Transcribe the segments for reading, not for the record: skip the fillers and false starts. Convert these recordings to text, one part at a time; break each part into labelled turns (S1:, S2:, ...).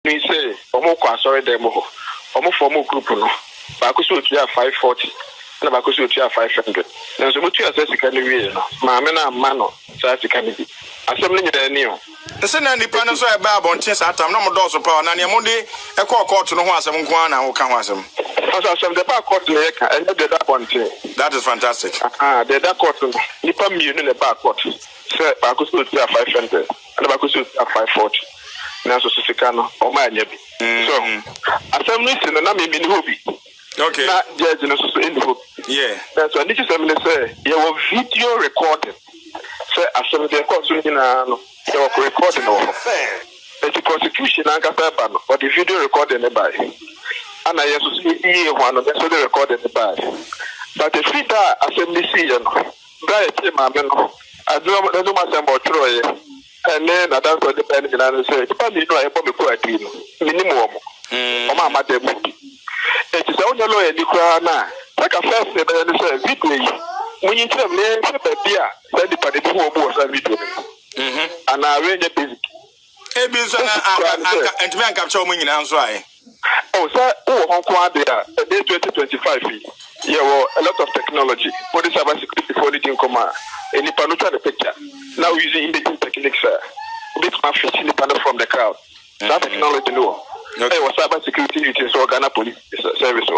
S1: Me say, Omo sorry demo. Omo formal group no. Bakusu to 540. Na bakusu to 500. Na so mutu asesi kan wi no. Ma me na ma no. Sa sika ni bi. Asem ni nyeda ni o.
S2: Ese na nipa no so e ba abonten sa atam na mo do so pa na ne mo de e ko court no ho asem nko ana wo ka ho asem.
S1: Asem de ba court le ka and de da bonten.
S2: That is fantastic.
S1: De da court no. Nipa mienu le ba court. Say bakusu to 500. Na bakusu to 540. Na so sika no o ma anya bi. So asem ni sin na me ni hobi.
S2: Okay.
S1: Na judge no so in the hope.
S2: Yeah.
S1: That's why this is say you have video recording. Say asem de court so ni na no. You have recording no. The prosecution and Gasabano or the video recording by. And I also see one of the recording by. But the feeder assembly season, Brian Mameno, I do myself about Troy, and then I don't depend on say, depending on a public minimum. Mama, it is only lawyer, Nicola. Like a first video. When you tell me, then the party who was a video. And I read a basic. And to capture me in answer. Oh, sir, day 2025. Yeah, well, a lot of technology. For the cybersecurity for the command. And the panuta the picture. Now using imaging techniques, bit of fishing the panel from the crowd. That technology, no. It was cybersecurity units or Ghana police service.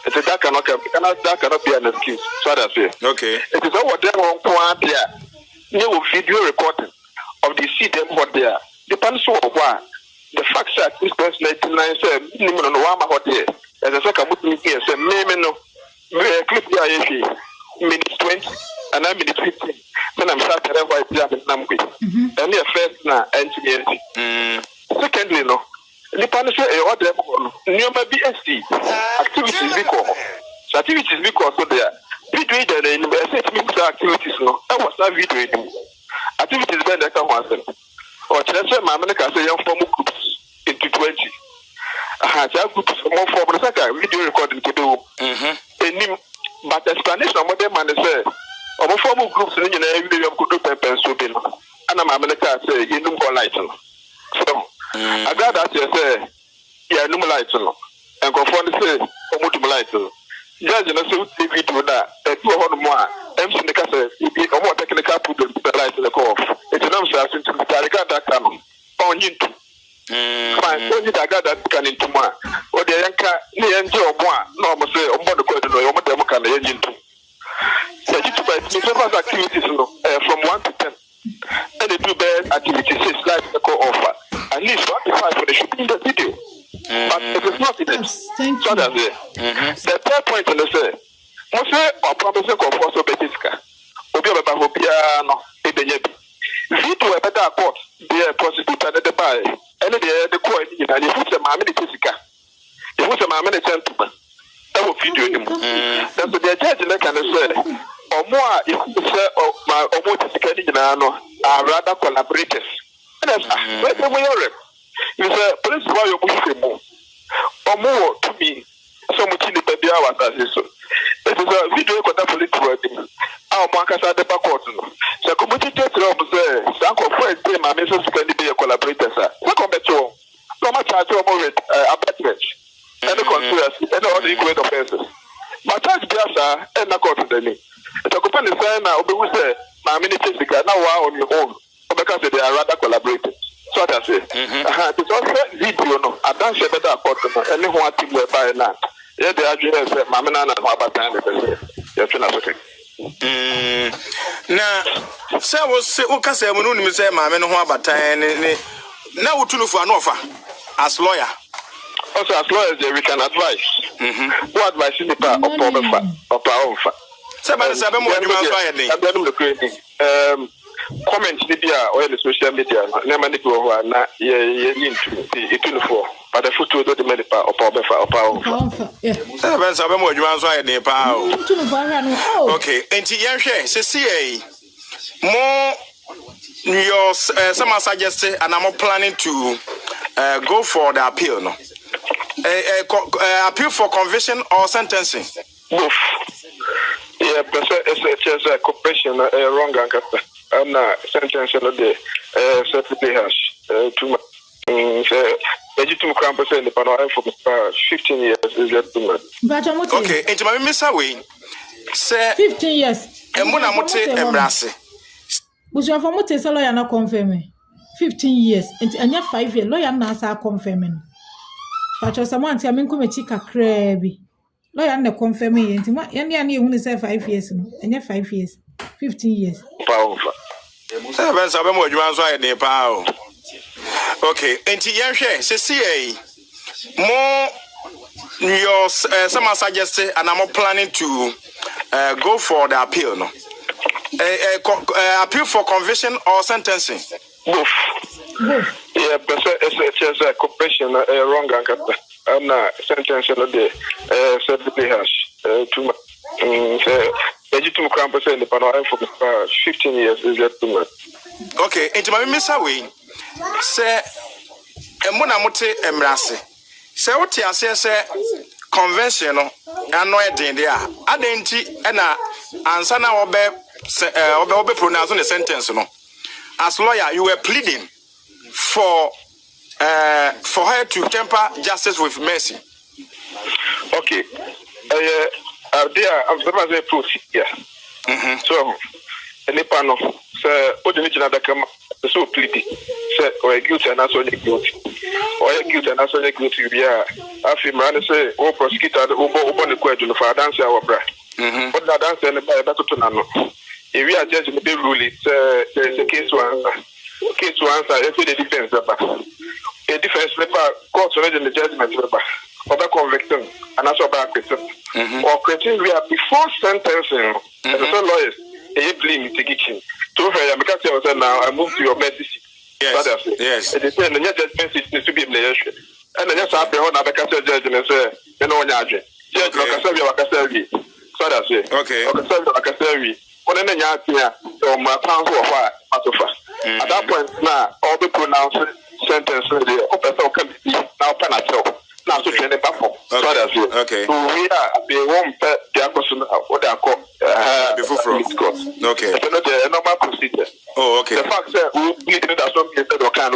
S1: That cannot be an excuse. So that's it.
S2: Okay.
S1: It is over there on point there. No video recording of the see them what there. Depends on what the facts that this person 99 said, no one hot there. As a second, here say, no, clip the minutes 20 and 9 minutes 15. Then I'm starting to write the number. And the first now, engineering. Secondly, no, the panel say, what they new BSC activities because. So activities because so there. Video in the activities, no, that was not video. Activities when they come once. Or transfer my money can say young formal groups into 20. That groups more formal like a video recording to do. But explanation of what they man say. Or formal groups in every young could do pencil so bin. And I'm America say you know go light. So I got that you say yeah no light and go for the say or light. Judge no say video that 200 more. MC the case if more technical put the light in the cough. It's an answer to the Agrada can on you. Fine, when you got that can into one. Or the Yanka near Joe one, no, must say, on board the question, or what them can the engine to. So you to activities from 1 to 10. And the 2 bad activities is like the co offer. At least 1 to 5 for the shooting the video. But it is not in it.
S3: Thank you.
S1: So that's it. The third point in the say. Mose or promise of also betiska. Obi Obia no ebenyebi. Video a better court, the prosecutor at the buy, and the court in the foot a mammy tisika. It was a mammy gentleman. That will video him. That's what the judge can say. Or more if you say my almost are rather collaborators. And that's where the way you say, police why you push him or more to me. So much in the baby hours as so. It is a video contact for our markers at the back court. So, community say, Sanko Fred, my Mrs. Kennedy, a collaborator, sir. Welcome back to no much I told about abatement and the conspiracy and all the equal offenses. My charge, sir, and the court today. The company say now, we say, my minister, now on your own, because they are rather collaborators. So that's it. It's also video, no, I don't say better court, and they want to buy now. Yeah, the address said, Mamma and Papa Time. You're trying to
S2: now, say, was say, when you say, Mamma and Papa Time, now to look for an offer as lawyer.
S1: Also, as lawyers, we can advise. What advice in the power of power?
S2: Somebody said, I'm going
S1: to comment media or the social media, never go na into for. But the foot to the medical or power.
S2: Okay, and say, more your someone suggested, and I'm planning to go for the appeal. No, appeal for conviction or sentencing.
S1: Both. Yeah, it's a corporation wrong and sentence of the certificate hash too much. Ejitum Cramp in the panel for 15 years is yet to man.
S2: Okay, into my miss away. Say
S3: 15 years.
S2: And when I'm embrassing.
S3: Was your former lawyer not confirming? 15 years. And you're 5 years. Lawyer Nasa confirming. But you're someone say, I mean, come a chica crabby. Lawyer and confirming. And what you only say 5 years. And you're 5 years. 15 years.
S1: Powerful.
S2: 7 more you answer the power. Okay, and Tianshe, say, more your someone suggested, and I'm planning to go for the appeal. No, appeal for conviction or sentencing.
S1: Both. Yeah, but it's a confession wrong and sentence of the certainly has too much. Ejitum Cramp in the panel for 15 years is yet too much.
S2: Okay, into my miss away. Say, and when I'm embrassing, say what you say, conventional, and no idea. I didn't and answer now obey pronouncing the sentence. No, as lawyer, you were pleading for her to temper justice with mercy.
S1: Okay, I'm supposed to prove here. So, any panel, sir, what the original that come so pleading. Or guilty and also guilty. Or guilty and also guilty. Yeah, I feel man say, oh, prosecutor, open the question for a dance our bra. But that dance and the to know. If we are judging the rule, there is a case to answer. Case to answer, if the defense paper. A defense paper, courts already in the judgment paper. Or back conviction and also back question. Or criteria before sentencing. And so lawyers, a blame mitigation. To her, because I was now, I moved to your medicine. Yes. It is saying the judgment is to be in the issue. And then just after all, I can say judgment, you know, judge. Judge, Locasavia, so that's it.
S2: Okay.
S1: Locasavia. When any young here, or my pounds of fire, at that point, now, all the pronounced sentence, the open can be now penetrable. Now to train the platform. So that's it.
S2: Okay.
S1: We are the one pet the person what they are called
S2: before from. Okay.
S1: It's not the normal procedure.
S2: Oh, okay.
S1: The fact that we need to do something that can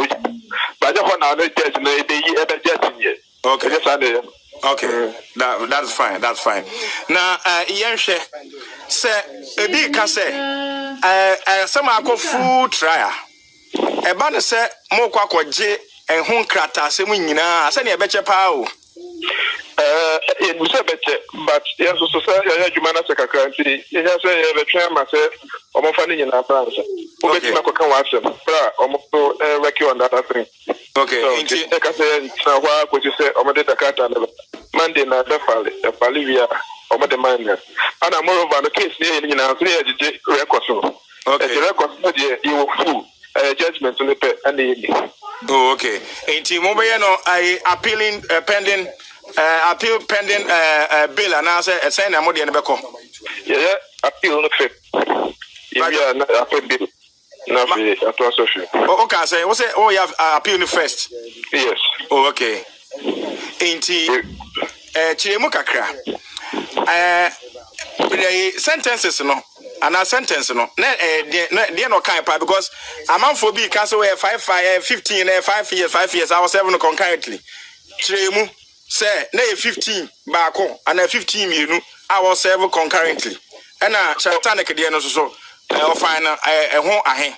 S1: but the one they judge they judging yet.
S2: Okay. Okay. That's fine. That's fine. Now, Yanshe say Ebi can say some are go full trial. A banner say more kwaje and home crata say we nyina say na beche pa o
S1: it was a better but yes so say you man say kakra nti you say you between ma say omo fa ni nyina France o beti na koka wa asem bra omo work on that thing.
S2: Okay,
S1: so e ka say na wa ko say omo de takata na Monday na the fali via omo de man and moreover the case ni nyina so e jeje record so
S2: okay
S1: the record no dey you full judgment on the and the
S2: oh, okay. Ain't you I appealing pending appeal pending bill and I say saying I'm more than beko.
S1: Yeah, appeal no fit. Yeah, na appeal bill. Na fi atwaso fi.
S2: Oh, okay, say what say oh you have appeal no first.
S1: Yes.
S2: Oh, okay. Ain't you chiremu kakra. The sentences no and a sentence no they no kind pa because a man for be cancel 15 5 years I was 7 concurrently tremu say na 15 baako and 15 mienu I was 7 concurrently and a satanic dey no so final ho ahe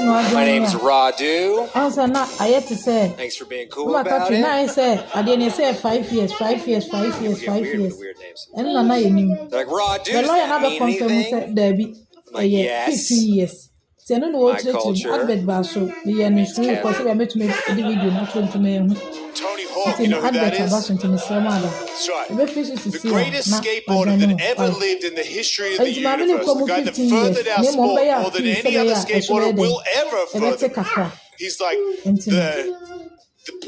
S4: My name's Radu.
S3: Thanks
S4: for being cool about it.
S3: I didn't say 5 years.
S4: Weird names.
S3: And Nana,
S4: like Radu.
S3: The lawyer never confirmed Debbie.
S4: Yes.
S3: 15 years. Say no what to advert baso. The end because we are made to make a video not to me.
S4: Tony Hawk, you know who that is? That's right. The greatest skateboarder that ever lived in the history of the universe. The guy that furthered our sport more than any other skateboarder will ever further. He's like the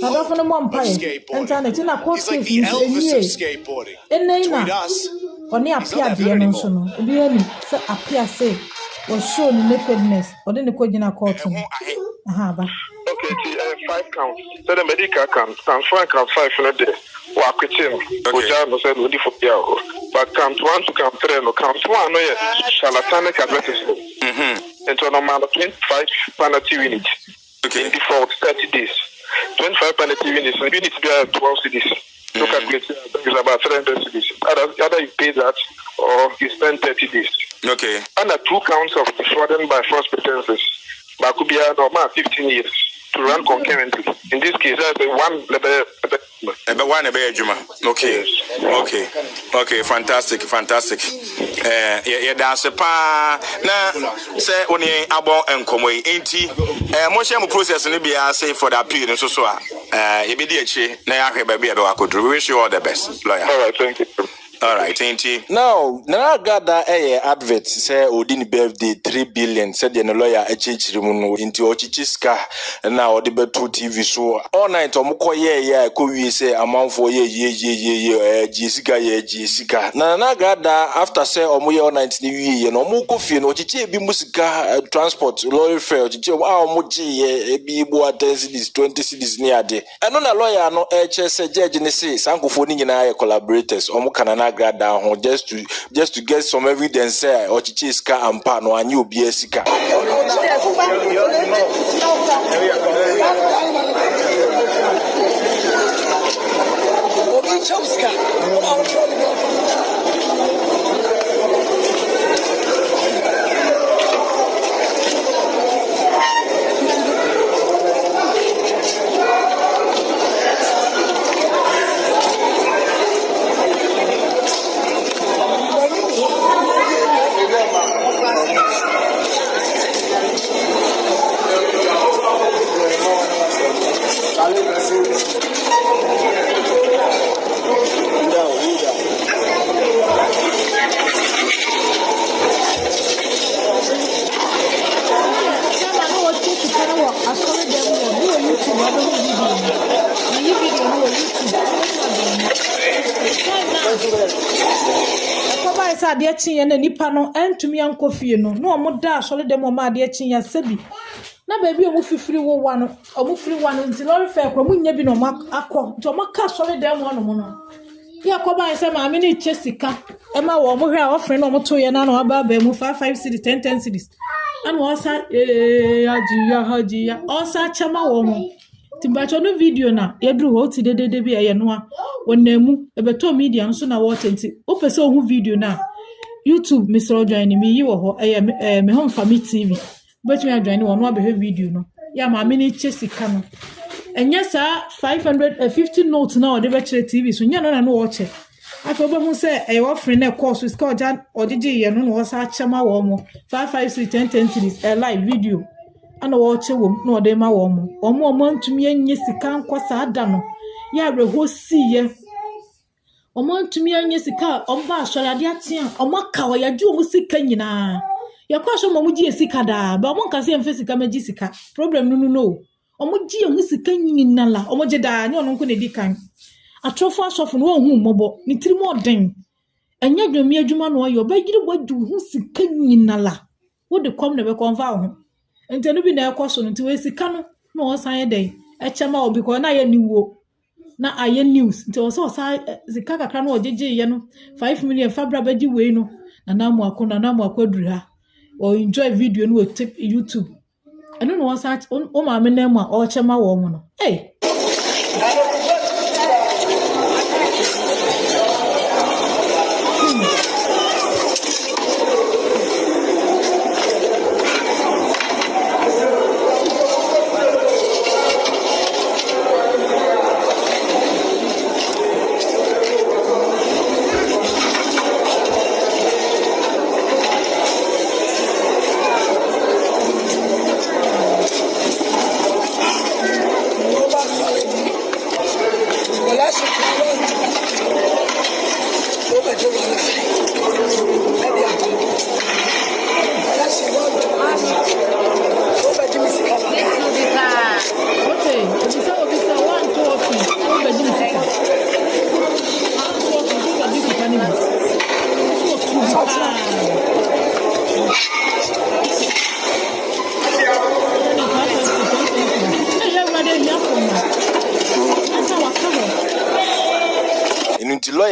S4: Pope of skateboarding. He's like the Elvis of skateboarding. Between us, he's not that anymore.
S1: Okay, 5 counts. So the medical count 4 and count 5 in a day. Walk with him. Which I was said, would for Yao. But count 1 to count 3, no count 1, no, charlatanic advertisement. And so no matter 25 penalty units. In default 30 days. 25 penalty units, and you need to be at 12 cities. To calculate is about 300 cities. Either you pay that or you spend 30 days.
S2: Okay.
S1: Under 2 counts of defrauding by false pretenses. But could be a normal 15 years to run concurrently. In this case, that's the one
S2: Okay. Okay, fantastic. Yeah, that's a pa. Now, say only about enkomo enti. Most of the process ni be say for that period so immediately na ya baby ebe wakodru. We wish you all the best, lawyer.
S1: All right, thank you.
S2: All right, enti.
S5: Now, Agrada advert say odini birthday 3 billion said the lawyer echichirimu into ochichiska na odibetu TV so all night omukoye ko wi say amount for ye jisika na Agrada after say omoye all night ni wi no omuko fie no ochichi ebi musika transport lorry fare ochichi omoji ebi bo 10 cities 20 cities ni ade eno na lawyer no say judge ni say sankofo ni nyina collaborators omukana Agrada home just to get some evidence say ochichi ska ampa no anyi obi esika
S3: ade chin na nipa no antumi ankofie no na omoda asole dem o ma ade chin ya sabi na ba bi omufifiri wo wa no omufiri wa no nti lori fe kro munya bi no akọ nti omaka asole dem o no mo no ya ko ba se ma me ni chesika e ma wo mo hwe a ofre no mo to ye na no aba ba mu 5 cities 10 cities and osa haji ya osa chama wo mo timbacho no video na yedru ho ti dedede bi ye no a wonnamu ebeto media nso na watch nti opese ohu video na YouTube Mr. Join me yi wo ho Mehomfame Tv but me join wo no abehwe video no ya ma me ni chesika no enya sa 550 notes na ode be chere TV so nya no na no watch afa ba mu se wo free na course is called ojeje ye no no sa chema wo mo 55310 cities live video ana watch wo no ode ma wo mo omo ntumi anye sika nkosa ada no ya reho si ye omo ntumi anye sika omba asore ade atia omaka wa yaju omo sika nyina yakwa so mo ji sika da ba omo nkase emfe sika maji sika problem no omo ji omo sika nyina la omo je da anya ono nko ne di kan atrofo asofo no hu mobo ni tiri mo den anya dwami adwuma no yo ba giri wadu hu sika nyina la wo de kom na be konfa ho entenu bi na ekoso no nti we sika no na o san ye den echema obi ko na ye niwo na aye news nti o so sika kakra no ojeje ye no 5 million fabra baji we no na namu akwaduru ha o enjoy video no tip YouTube eno no sa o ma me na mu a o chema wo mo no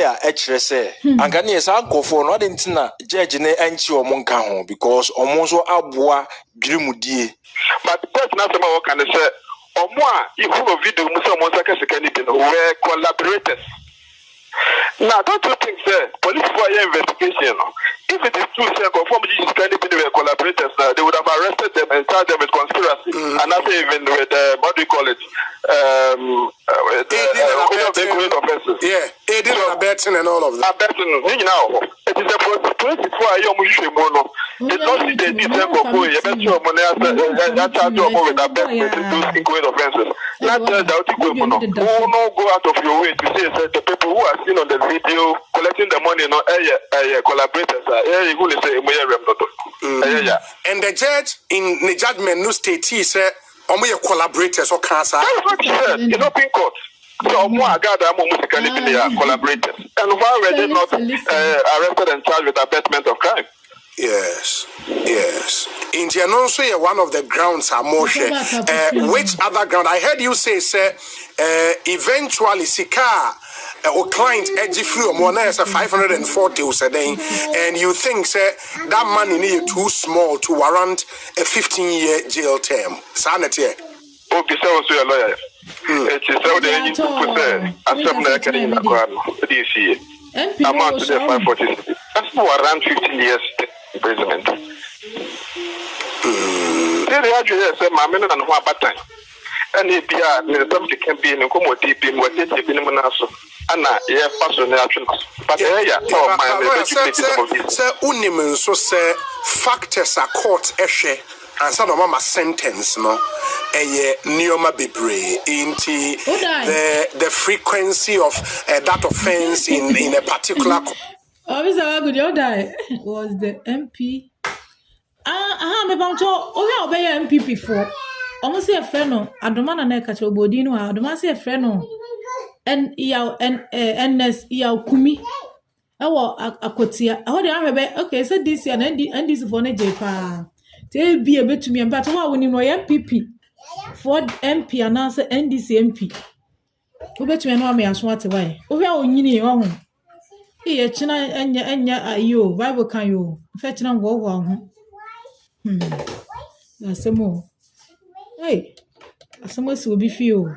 S5: lawyer actually say anka ne sa nkofo no de ntina judge ne anchi omo nka ho because omo so aboa dwirimudie
S1: but the person na say can say omo a ihu video mu say omo saka sika ni bi no we collaborators. Now, don't you think, sir, police for your investigation? If it is true, sir, conform to the collaborators, they would have arrested them and charged them with conspiracy. And not even with, what do you call it? Offenses.
S2: Yeah, aiding and abetting and all of that.
S1: Abetting, you know, it is a process for a young Muslim. They don't see the detail of boy, a better money as charge of with abetting and those inquiry offenses. Not just that you go out of your way to say the people who are seen on the video collecting the money, no, collaborators,
S2: and the judge in the judgment no state said, collaborators or cancer.
S1: That's what he said in open court. So more Agrada collaborators. And why were they not arrested and charged with abetment of crime?
S2: Yes. Indian also one of the grounds are more share. Which other ground? I heard you say, sir, eventually Sika or client edgy flew more as a 540 a day, and you think, sir, that money need too small to warrant a 15-year jail term. Sanity.
S1: Okay, so also a lawyer. It is how they need to put in Agrada. Do you see it? Amount to the 540. That's more around 15 years imprisonment. They actually say, my men and one time. And if you are the subject can be in a commodity, being what it is in Manasso. And yeah, personal actions. But
S2: sir, Uniman so say factors are court eshe. And some of my sentence, no, a neoma bebre into the frequency of that offense in a particular.
S3: Mr. Good, your die was the MP. Me bancho. Oh, yeah, obey MP before. Almost a friend, no. I don't want to catch a bodino. I don't want to see a friend, no. And NS kumi. Akotia. I want to okay. So this year and this for ne jepa. They be a bit to me, but how when you know MPP for MP and answer NDC MP. Who bet you know me as what away? Oh, we are in your own. Here, China and you, Bible can you fetch and go on. That's some more. Hey, some will be few.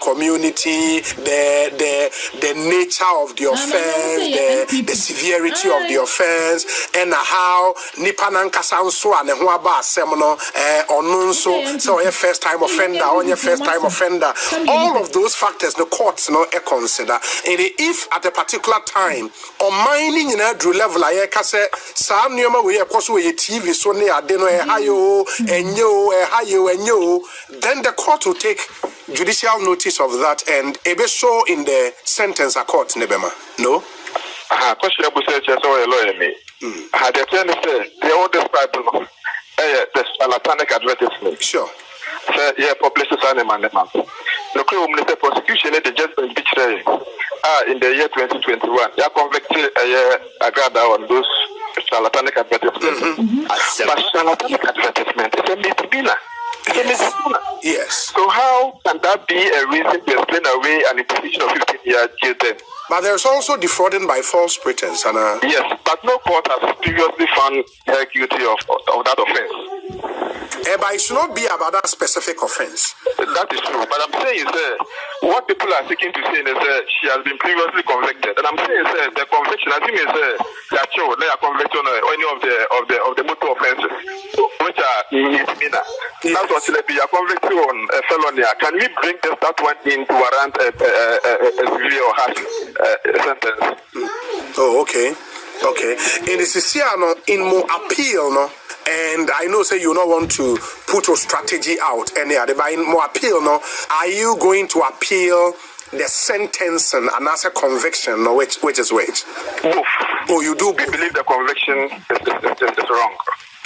S2: Community, the nature of the offense, the severity of the offense, and how Nipananka Sanso and Huaba Semono Onunso, so a first time offender, on your first time offender. All of those factors the courts no consider. And if at a particular time or mining in a drew level, I can say, Sam Numa, we are possible TV so near Deno Hayo and you, then the court will take judicial notice of that and ebe show in the sentence a court nebema. No?
S1: Questionable search as a lawyer me. Had the attorney said the oldest Bible the satanic advertisement.
S2: Sure.
S1: Say yeah, publicist animal. The crew the prosecution the judgment betrayed in the year 2021. They are convicted Agrada on those satanic advertisements. But satanic advertisement is a misdemeanor.
S2: Yes.
S1: So how can that be a reason to explain away an imposition of 15-year jail term?
S2: But there's also defrauding by false pretense.
S1: Yes, but no court has previously found her guilty of that offense.
S2: But it should not be about that specific offense.
S1: That is true. But I'm saying is what people are seeking to say is she has been previously convicted. And I'm saying is the conviction, I think is that show they are convicted on any of the motor offenses, which are misdemeanor. That's what they be convicted on a felony. Can we bring that one in to warrant a severe or harsh sentence?
S2: Oh, okay. In the Siciano, in more appeal, no. And I know, say you don't want to put a strategy out any other, but in more appeal, no. Are you going to appeal the sentence and answer conviction, no? Which is which?
S1: Both.
S2: Oh, you do.
S1: We believe the conviction is wrong.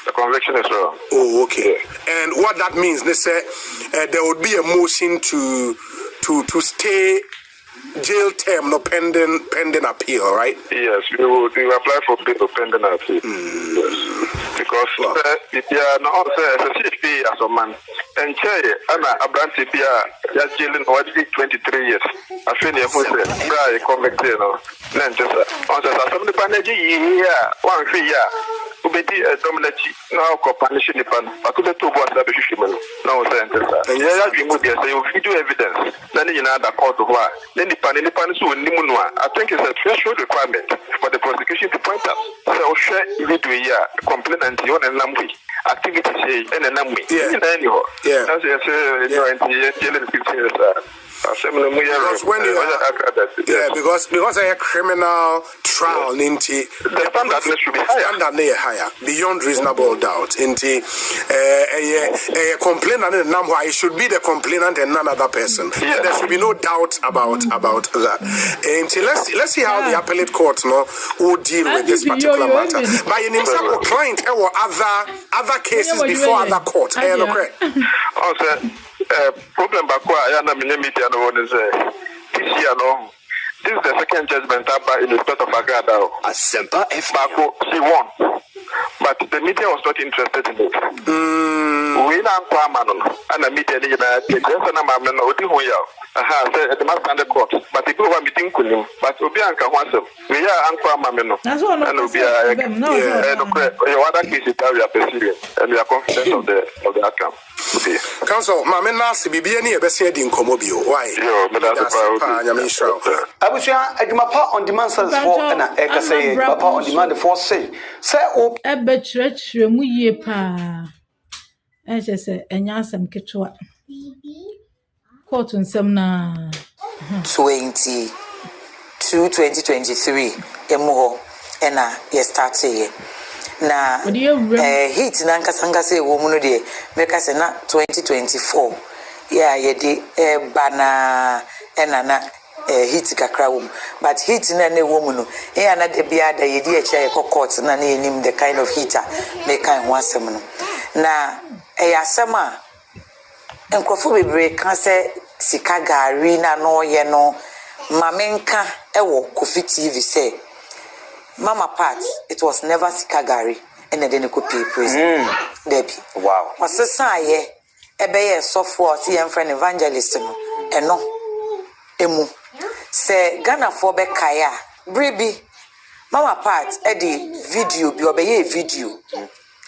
S1: The conviction is wrong.
S2: Oh, okay. And what that means, they say there would be a motion to stay jail term, no pending appeal, right?
S1: Yes, we will apply for bail pending appeal. Yes. because Bibia no also CFP as a man and Che Anna Abranti Bia Jalen or 23 years. I feel you was a convicted Nanchester. On the Assembly Panaji year, 1 year. Ubedi dominate now companion nipan akude to bo asabe hwehwemu na o sentence and ya adwemu dey say video evidence na ni na da court ho a na nipan so onimu no I think it's a threshold requirement for the prosecution to point out so share video here complainant you na namwe activity say na namwe na any ho that's say you know dealing 15 years
S2: because when you because a criminal trial into
S1: the standard should be
S2: higher beyond reasonable doubt into a complainant and why it should be the complainant and none other person. There should be no doubt about that. Until let's see how the appellate court will deal with this particular matter. By an example, client or other cases before other court.
S1: Problem bakwa ya na media no one is this year no. This is the second judgment in the state of Agrada.
S6: Asempa F.
S1: Bako, she won. But the media was not interested in it. We now come and the media is the must stand the court. But the people meeting kunim. But Obianka wants them. We are Uncle Mameno. And your other cases that we are pursuing. And we are confident of the outcome.
S2: Council, Mamena Sibiani, a best in Comobio. Why?
S6: Abusia adwumapa on demand service for na ekase papa on demand for say o
S3: ebetwerɛtwerɛ mu yie pa ɛhye sɛ enya asɛm ketwa court nsɛm na
S7: 2023 emu ho ɛna ye start here na hit na nkasa ewo mu no de meka sɛ na 2024 yeah ye de bana ɛna na hit kakra wom but hit na woman no na de bia da yedi a chia court na enim the kind of heater make kan ho asem no na asem a enkrofo bebre kan se sika gari na no ye no mamenka ewo Kofi TV say mama part it was never sika gari and then ko pay prison debi
S6: wow
S7: wasesa ye ebeye software ti en friend evangelist no eno emu se Ghana for be kaya bribi mama part the video bi obeye video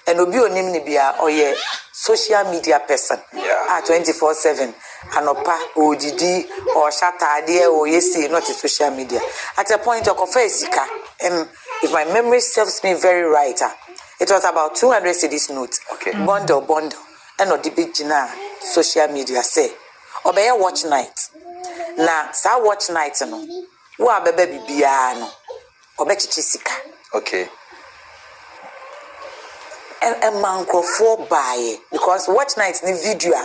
S7: and obi onim ni bia oye social media person 24/7 anopa odidi or shatade or yesi not social media at a point of sika and if my memory serves me very right it was about 200 cedis note bundle and no big jina social media say obeye watch night na sa watch night no wo abeba bibia no obechichi sika and mankrofo buy because watch night ni video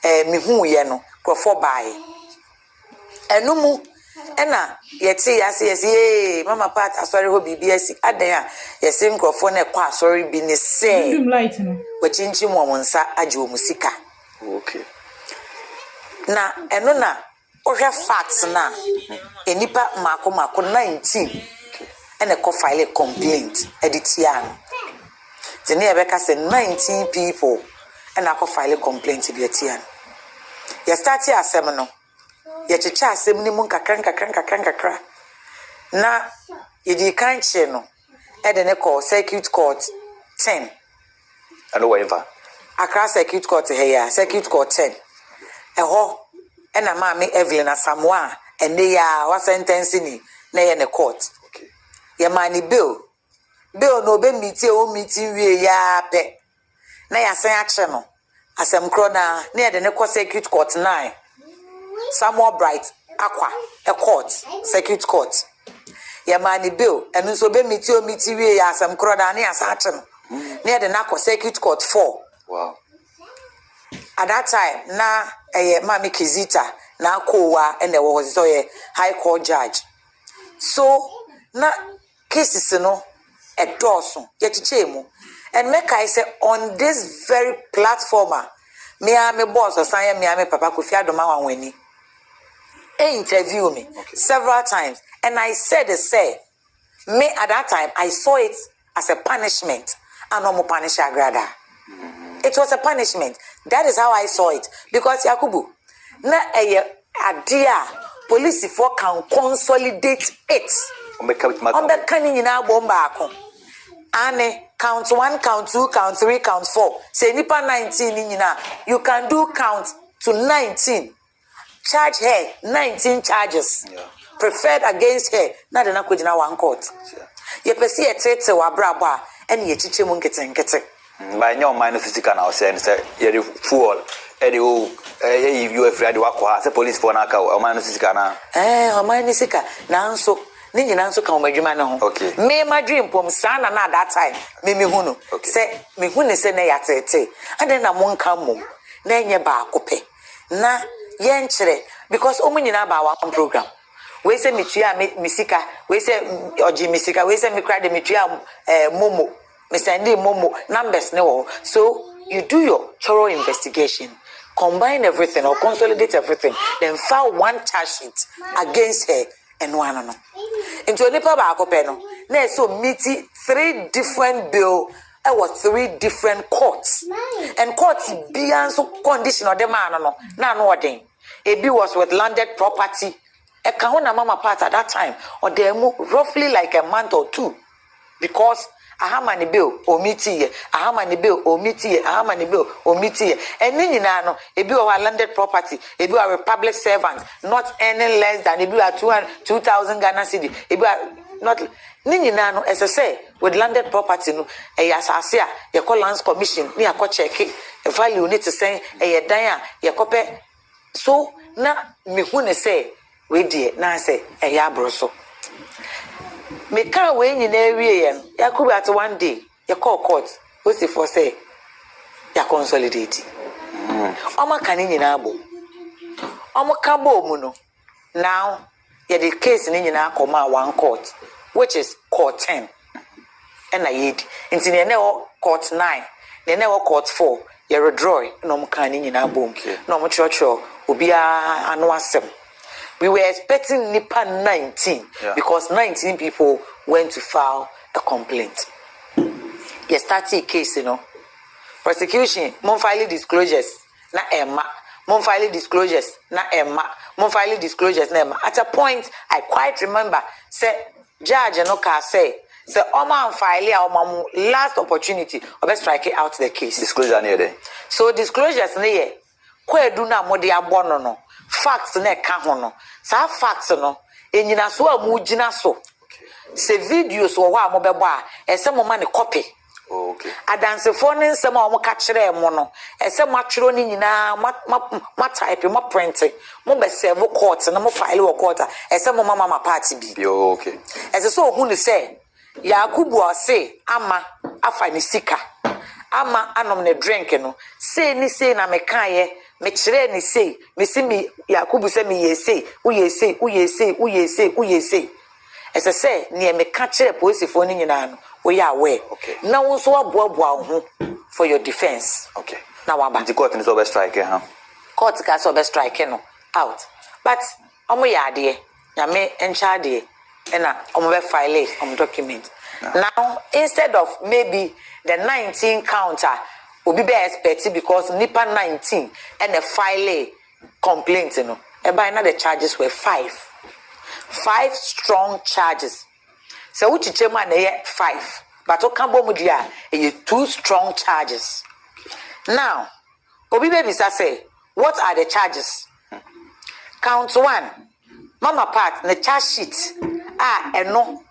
S7: me hu ye no krofo buy enumu ena yeti yesi mama part asori ho bibia si adan a yesi nkrofo na kwa asori bi ni say
S3: light no
S7: wachinchi mo nsa age o musika na eno na ohwe facts na enipa mako 19 ene ko file a complaint editian tene ebeka say 19 people ene ko file a complaint editian ya start asem no ya chicha asem ni mun kakran na yedi kanche no ede ne call circuit court 10
S6: and whatever
S7: Accra circuit court here circuit court 10 eho ena maami Evelyn Asamoah ene ya wa sentence ni na ye ne court ya mani bill no be meeting wie ya pe na ya san ache no asem kro na ye de ne court circuit court 9 Samuel Bright akwa a court circuit court ya mani bill enu so be meeting wie ya asem kro na ya san ache no na ye de na court circuit court 4
S6: wow
S7: at that time na mami Kizita na kowa ene wo so ye high court judge so na cases no edoso ye chichemu and make I say on this very platform me boss osan me papa Kofi Adoma wanwani interview me several times and I said me at that time I saw it as a punishment and no punish Agrada. It was a punishment. That is how I saw it. Because Yakubu, na idea police for can consolidate it. On the canning in our bomba. And count 1, count 2, count 3, count 4. Say nipa 19 in you can do count to 19. Charge her 19 charges. Yeah. Preferred against her. Not enough with one court. You perceive a trade to Wabraba and ye teach him nkete. By no mind physical now saying, you're fool. If you have read what the police for Naka or Manisicana. Or Manisika. Now so. Ninja nanso ka omadwuma ne ho. Okay. Me ma dream pom sana na that time. Me hunu. Okay. Say me hunu say na yatete. And then na monka mom. Na enye ba akope. Na ye nkyere because omu nyina ba wa program. We say metua misika, we say oji misika, we say me cry de metua momo. Me send momo numbers ne wo. So you do your thorough investigation. Combine everything or consolidate everything. Then file one charge sheet against her. And one no. Into nipa ba akope no. Na so meet 3 different bill. I was 3 different courts. And courts be so condition of the man no. Na no odin. Ebi was with landed property. E kan na mama part at that time or them roughly like a month or 2. Because ahamani bill omiti ahamani bill omiti ahamani bill omiti and nyina no ebi o landed property ebi a republic servant not earning less than ebi a 2,000 Ghana cedi ebi a not nyina no as I say with landed property no e asase a ye call lands commission ni akọ check e value need to say e dan a ye kope so na me hu ne say we die na say e ya abroso. Me can't win in area. Yakubu at one day, you call court. What's the for say? Ya consolidate. Oma kanin in abo. Oma kabo muno. Now, ya the case in koma one court, which is court 10. And I eat. Into the never court 9, the never court 4. You withdraw no kanin in abo. No more church or ubia anwasem. We were expecting Nipa 19 because 19 people went to file a complaint. You started a case, Prosecution, mon file disclosures, na Emma. Mon file disclosures, na Emma. Mon file disclosures, na Emma. At a point, I quite remember, say, Judge Enoka say, Oma and file our last opportunity, or best strike out the case. Disclosure near there. So disclosures near. Kwe do na mo de abono no. Facts na ka ho no. Sa facts no enyina so amu gina so. Se videos wo wa mo bebo a ese mo ma ne copy. Okay. Adansefo ne nsem a mo ka kire mo no. Ese mo atwero ni nyina ma type mo print. Mo be serve court na mo file wo court a ese mo mama party bi. Okay. Ese so hu ne say Yakubu ose ama afa ni sika. Ama anom ne drink no. Say ni say na me kan ye me kire ni say me si mi Yakubu say me ye say uye say as I say near me ka kire police for ni nyina no we are aware. Okay. Na won so aboaboa ho for your defense. Okay. Na waba the court is over strike court ka so over strike no out but omo ya ade na me encha ade na omo be file document. Now instead of maybe the 19 counter will be expected because nipa 19 and a file complaint by now the charges were 5 strong charges. So which chairman 5 but okambo mudia 2 strong charges. Now obi baby say what are the charges? Count 1 mama part the charge sheet eno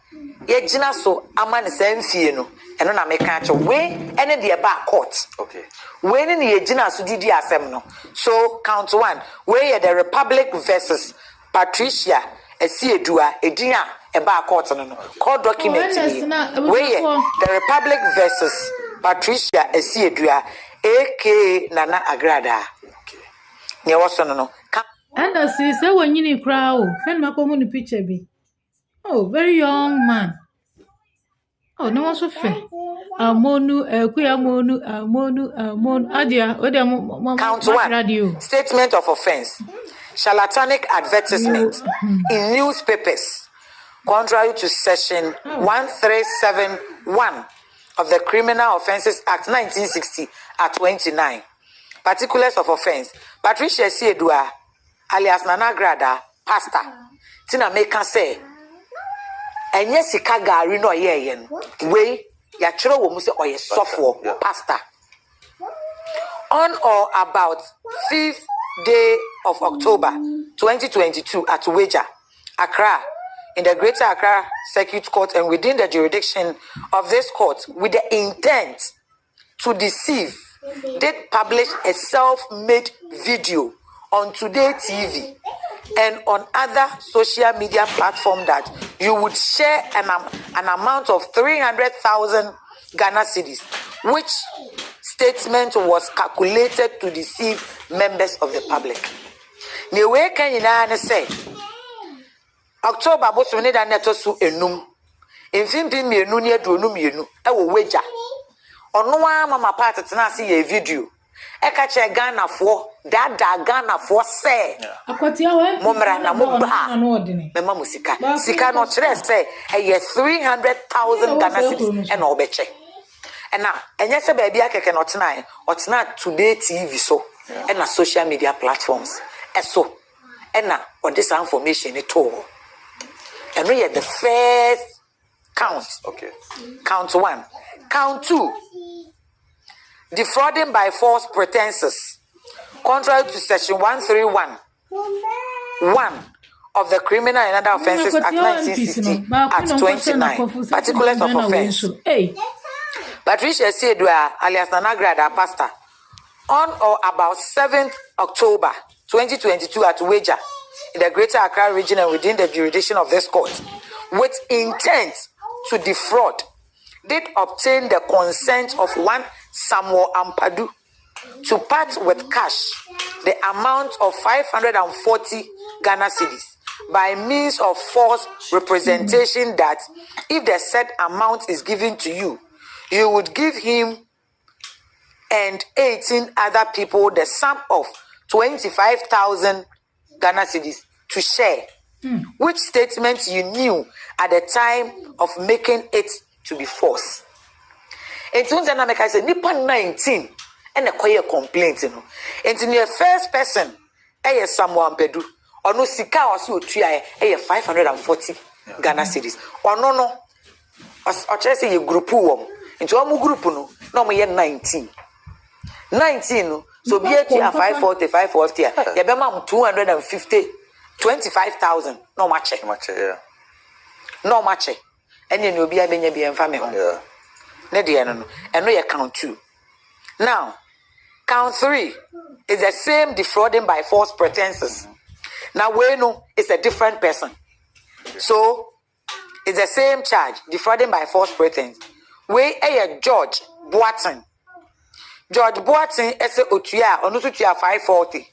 S7: ye gina so ama ne sanfie no eno na meka che we ene de ba court. Okay. We ne ye gina so didi asem no. So count 1 we the Republic versus Patricia Esiedua edin a ba court no court document we the Republic versus Patricia Esiedua aka Nana Agrada. Okay. Ne woso no
S3: and as say when you ni kra o fen mako hu ni picture bi. Oh, very young man. Oh, no one so fair. Amonu, Adia,
S7: Count 1. Radio. Statement of offense. Charlatanic advertisement in newspapers. Contrary to section 1371 of the Criminal Offences Act 1960 at 29. Particulars of offense. Patricia Siedua, alias Nana Agrada, pastor. Tina Meka say, and yes, Sikagari no yen. Way, ya chiro wo muse or ye software pastor. On or about 5th day of October 2022 at Weja, Accra, in the Greater Accra Circuit Court and within the jurisdiction of this court, with the intent to deceive, did publish a self-made video on Today TV and on other social media platforms that you would share an amount of 300,000 Ghana cedis, which statement was calculated to deceive members of the public. Ne we kan nyina say October boso ne da neto su enum mfimpi mienu ne aduonu mienu e wo weja ono wa mama part tena ase ye video e ka che Ghana fo dada Ghana fo say
S3: akotia we
S7: momra na mo ba mema musika sika no chere say e 300,000 Ghana cedis e na obeche and now enye se ba bia keke no tena Today TV so and na social media platforms so and na what this information it all. And we had the first count.
S6: Okay.
S7: Count 1. Count 2. Defrauding by false pretenses. Contrary to section 131. 1 of the Criminal and Other Offences Act 1960 at 29. Particulars of offense. Patricia Siedua, alias Nana Agrada, pastor, on or about 7th October 2022 at Weja, in the Greater Accra region and within the jurisdiction of this court, with intent to defraud, did obtain the consent of one Samuel Ampadu to part with cash the amount of 540 Ghana cedis by means of false representation that if the said amount is given to you, you would give him and 18 other people the sum of 25,000 Ghana cedis to share, which statement you knew at the time of making it to be false. And to I said, Nipa 19 and a quiet complaint, And in your first person, someone pedu, or no sika or so 540 Ghana cedis. Or no, or just a group into a group no me 19. 19 so be at 540 ya be mam 250 25,000 no match yeah no match ene no obi abenya bi emfa me ho yeah ne de no eno ye count 2. Now count 3 is the same defrauding by false pretenses. Now we know it's a different person, so it's the same charge, defrauding by false pretense. We a George Boateng ese otua onu so tua 540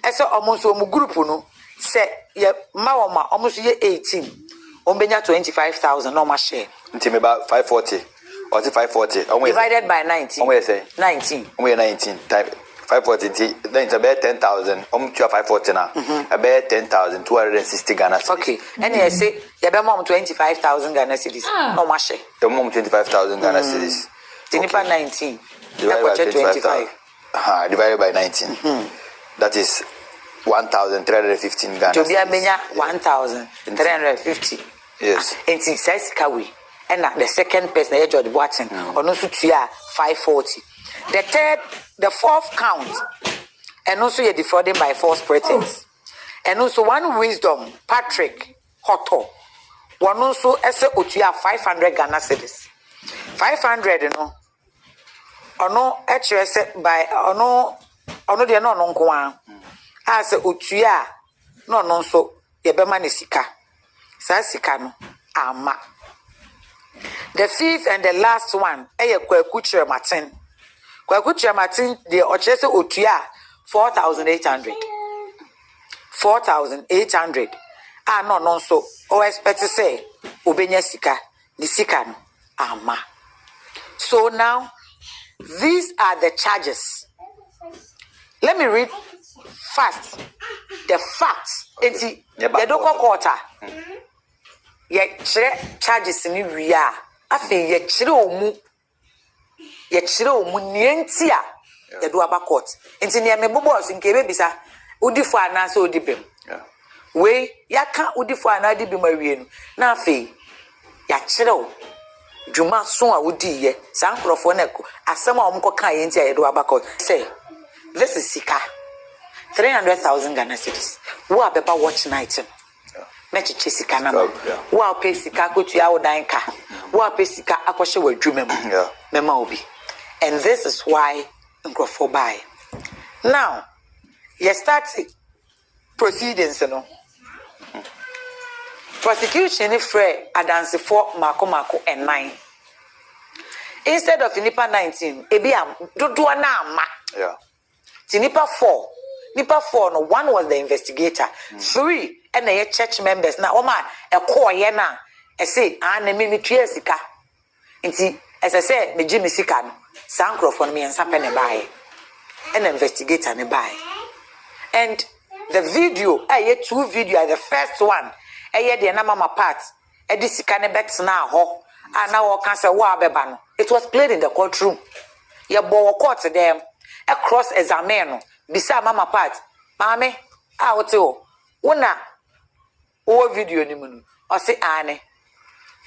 S7: ese omonso omu group no se ye mawoma omonso ye 18 ombenya 25,000 no ma share
S8: ntime ba 540 or 540
S7: divided by 19
S8: omo say
S7: 19
S8: omo 19 type 540 then it's about 10,000 tua 540 na about 10,260 Ghana cedis.
S7: Okay, and you say ye be mom 25,000 Ghana cedis no ma share
S8: the mom 25,000 Ghana cedis
S7: tinipa 19
S8: divided by 25. Divided by 19. That is 1,315 Ghana.
S7: To be a menya 1,350.
S8: Yes.
S7: And it says Kawi. And the second person, George Boateng, or no sutia 540. The fourth count, and also you're defrauding by false pretense. And also one wisdom, Patrick Hotto. One also ese utia 500 Ghana cedis. 500, you know. Ono HSS by ono de no nko an as otua no so ye be ma ne sika sa sika no ama. The fifth and the last one eye Kwaku Chirematin the ochese otua 4,800 no so o expect to say obenya sika ni sika no ama. So now these are the charges. Let me read fast the facts. Enti ye doko quarter. Ye chere charges ni wi a afi ye chere omu ye chire omu nienti a ye do aba court enti ne me bobo so nke be bisa udifo ana so odibem we yaka udifo ana dibem awie no na afi ya chire o dwuma so a wodi ye san krofo na ko asem a omko kan ye enti a ye do aba court say this is sika 300,000 Ghana cedis wo abeba watch night mechi sika na wo pay sika ko tu ya wodan ka wo pay sika akoshe wadwuma mu mema obi and this is why nkrofo buy now you start proceedings no prosecution if free adanse for mako and 9 instead of nipa 19 ebi am dodo na ama nipa 4 no one was the investigator 3 and the church members na oma e call ye na e say na me tue sika nti as I say me jimi sika no sankrofo no me ensa pe ne bae an investigator ne bae and the video two video the first one the na mama part the sika ne bet na ho na wo kan say wo abeba no it was played in the courtroom ye bo court them a cross examine no bisa mama part mame wote o wona wo video ni mu no o se ane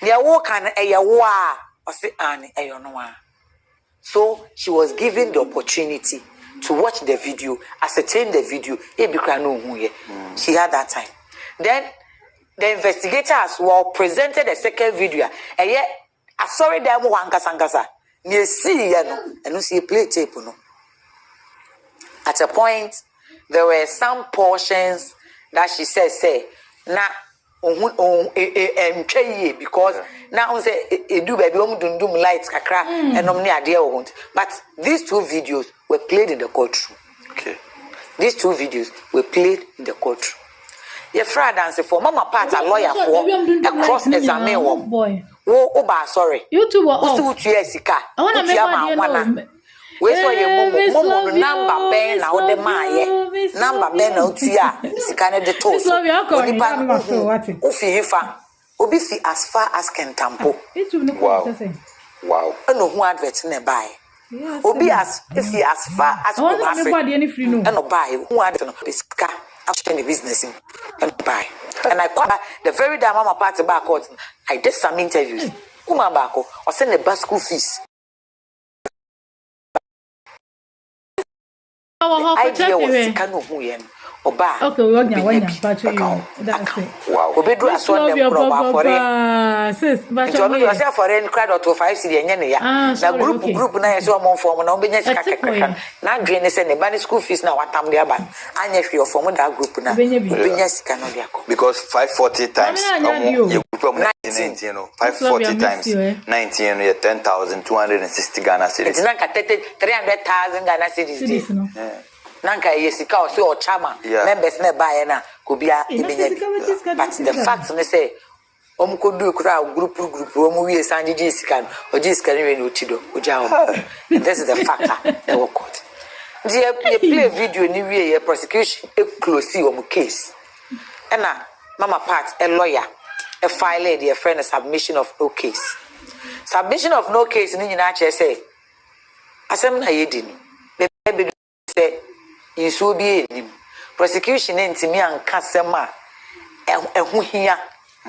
S7: ne wo kan wo a o se ane no a. So she was given the opportunity to watch the video, ascertain the video. She had that time. Then the investigator as well presented a second video. And yet, I saw it there more ankasa. You see, and you see play tape. No. At a point, there were some portions that she said, na because now say do baby dum lights kakra and near but these two videos were played in the courtroom.
S8: Okay.
S7: These two videos were played in the courtroom. Your friend answer for mama part a lawyer for a cross examine boy. Oh, sorry. You two were off. I want to make we saw your mom number ben na ode maaye number ben na otia sika ne de to so ofi hifa obi fi as far as Kentampo. Wow no who advert na buy obi as if he as far as and no buy who advert no sika action the business and buy and I call the very day mama party back court I did some interviews woman back or send the bus school fees. Idea was sika no hu ye no oba
S3: okay we wanya patcho you that's it
S7: wow obedu aso dem proba for
S3: sis
S7: patcho you say for any crowd or 5 cedi enye ne ya na group na ye so mo form na obenya sika kakaka na dwe ne say ne ba school fees na watam de aba anya hwe of form that group na obenya sika no de akọ
S8: because 540 times you group 19 no 540 times 19 you 10,260 Ghana cedis
S7: it's like 300,000 Ghana cedis no nanka yesika o se o chama members na buy na ko bia ebenya but the fact ne say omkodu kura group omu wie sanjiji sika no oji sika ne we no tido oja o this is the factor the court the play video ni wie ye prosecution e close omu case na mama part a lawyer a file the friend a submission of no case ni nyina che say asem na yedi ni be say Yisu bi enim prosecution ntimi anka sem a ehu hia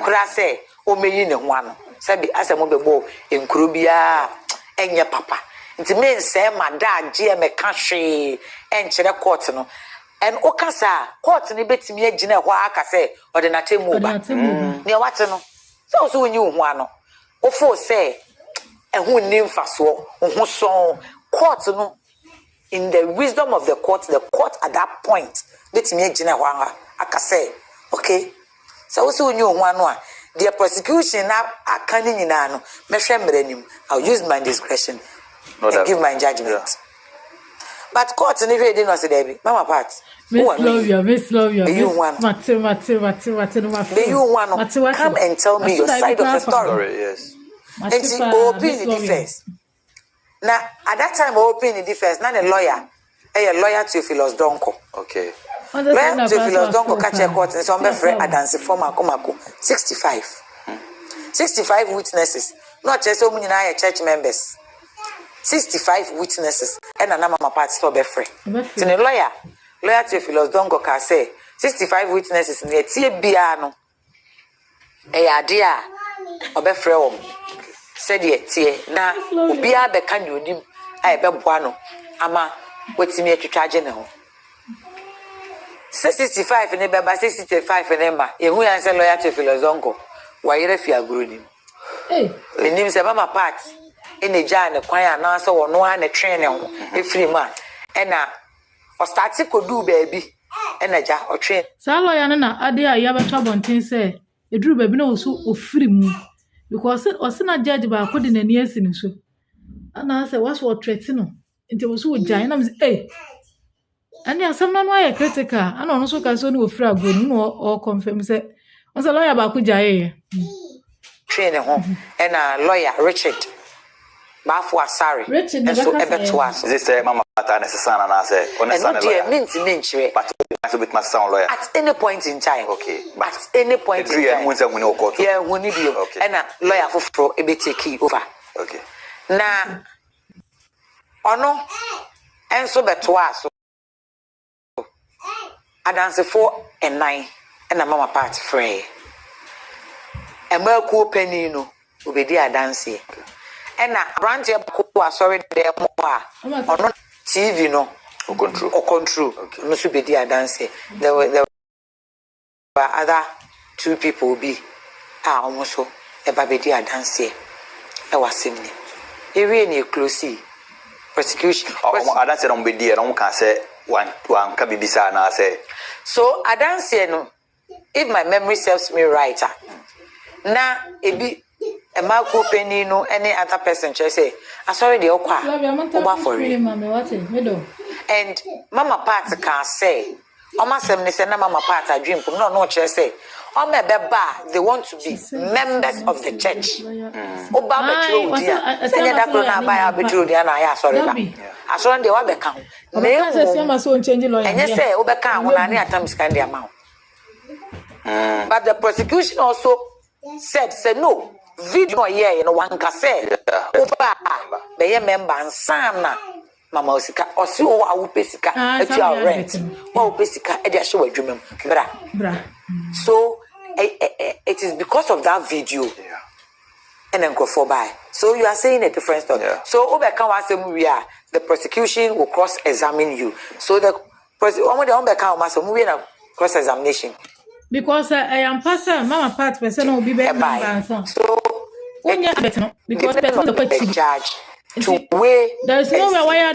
S7: kura se o meyi ne ho ano sabi asem bebo enkuro bia enye papa ntimi nse mada age me ka hwe enkere court no en okasa court ni betimi agina ho aka se ordinate mu ba ne wate no so onyi ho ano ofo se ehu ni mfaso ho so court no in the wisdom of the court at that point let me agina ho aka say okay so onyi ho ano a the prosecution na aka ni nyina no mehwe mranim I'll use my discretion and give my judgment but court ni hwe dey no say there mama part
S3: Miss Lovia
S7: you want
S3: Mate
S7: you want come and tell me your side of the story.
S8: Yes
S7: And she open the defense. Now, at that time, open the defense. Now, a lawyer to Philos Donko.
S8: Okay.
S7: When to Philos Donko catch a court, and some friend Adansi former Komako 65. 65 witnesses. Not just so many church members. 65 witnesses and na mama part stop be free. Tini lawyer Theophilus Dongo ka say 65 witnesses na tie bia no ade a obefrɛ wo said ye tie na obi a be kan onim a be boa no ama wetimi atwitwaje ne ho 65 ne beba 65 ne ma ehu yan se lawyer Theophilus Dongo wa yere fi agro nim enim se mama part ene ja ne kwan a na so wono a ne twen ne ho efiri ma ena o start kodu baabi ena ja o twen
S3: sa lawyer na ade a ya betwa bonten se eduru baabi na osu ofiri mu because osina judge ba ko de nani asini so ana say was what threat no nti osu ojan na me ani asam na no aye critical ana ono so ka so ni ofiri agonu no o confirm say on say lawyer ba ko jaye
S7: train ho ena lawyer Richard Bafo Asare so ebeto aso
S8: this say mama pata necessary na say honestly
S7: lawyer minti
S8: but so bit must sound lawyer
S7: at any point in time
S8: okay
S7: but at any point in time yeah huni bio ena lawyer foforo ebeteki over
S8: okay
S7: na ono enso beto aso adanse for and 9 ena mama part free emaku penny no obedi adanse ena branch ko asori de mo a ono TV no
S8: o control
S7: no so be dia dance there were other 2 people be almost e ba be dia dance e wasemni area ni close prosecution
S8: adanse no be dia no can say one ka bibisa na say
S7: so adanse no if my memory serves me right na ebi Emako penny no any other person say sorry the okwa oba for it and mama part can say Oma sem say na mama part a dream no say Oma beba they want to be members of the church oba betro dia say that na buy betro dia na ya sorry ba asoro de wa be kan and say obeka ho na ne atam scan dia ma but the prosecution also said no video here no one can say oba be ye member nsana mama osika osi o wa pesika atu our rent o pesika e dey show adwumem bra so it is because of that video and then go for by so you are saying a different story so oba kan wa say we are the prosecution will cross examine you so the omo de kan wa say we na cross examination
S3: because I am pastor mama part person will be better
S7: so
S3: when you because person the
S7: judge to way
S3: there is no way why